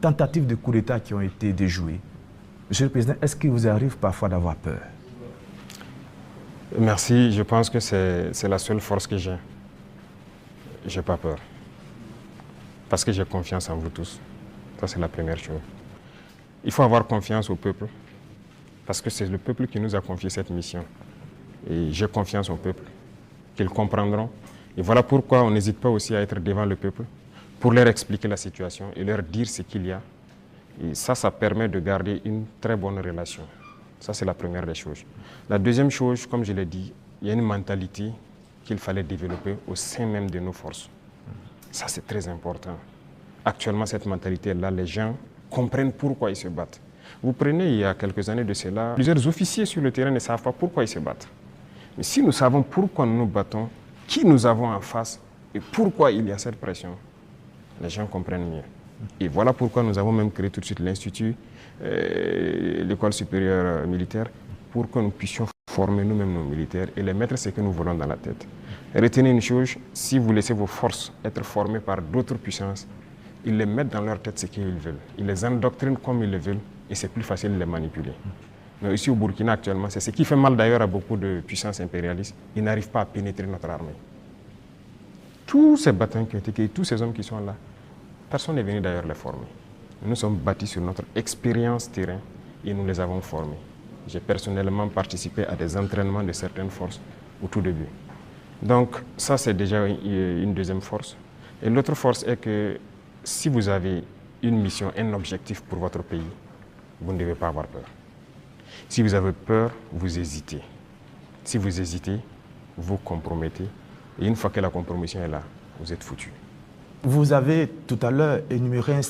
tentatives de coup d'État qui ont été déjouées. Monsieur le Président, est-ce qu'il vous arrive parfois d'avoir peur? Merci, je pense que c'est la seule force que j'ai. Je n'ai pas peur. Parce que j'ai confiance en vous tous. Ça, c'est la première chose. Il faut avoir confiance au peuple. Parce que c'est le peuple qui nous a confié cette mission. Et j'ai confiance au peuple, qu'ils comprendront. Et voilà pourquoi on n'hésite pas aussi à être devant le peuple, pour leur expliquer la situation et leur dire ce qu'il y a. Et ça permet de garder une très bonne relation. Ça, c'est la première des choses. La deuxième chose, comme je l'ai dit, il y a une mentalité qu'il fallait développer au sein même de nos forces. Ça, c'est très important. Actuellement, cette mentalité-là, les gens comprennent pourquoi ils se battent. Vous prenez, il y a quelques années de cela, plusieurs officiers sur le terrain ne savent pas pourquoi ils se battent. Mais si nous savons pourquoi nous nous battons, qui nous avons en face et pourquoi il y a cette pression, les gens comprennent mieux. Et voilà pourquoi nous avons même créé tout de suite l'Institut, l'école supérieure militaire, pour que nous puissions former nous-mêmes nos militaires et les mettre ce que nous voulons dans la tête. Retenez une chose, si vous laissez vos forces être formées par d'autres puissances, ils les mettent dans leur tête ce qu'ils veulent. Ils les endoctrinent comme ils le veulent et c'est plus facile de les manipuler. Mais ici au Burkina actuellement, c'est ce qui fait mal d'ailleurs à beaucoup de puissances impérialistes. Ils n'arrivent pas à pénétrer notre armée. Tous ces bataillons qui ont été créés, tous ces hommes qui sont là, personne n'est venu d'ailleurs les former. Nous sommes bâtis sur notre expérience terrain et nous les avons formés. J'ai personnellement participé à des entraînements de certaines forces au tout début. Donc ça, c'est déjà une deuxième force. Et l'autre force est que si vous avez une mission, un objectif pour votre pays, vous ne devez pas avoir peur. Si vous avez peur, vous hésitez. Si vous hésitez, vous compromettez. Et une fois que la compromission est là, vous êtes foutu. Vous avez tout à l'heure énuméré un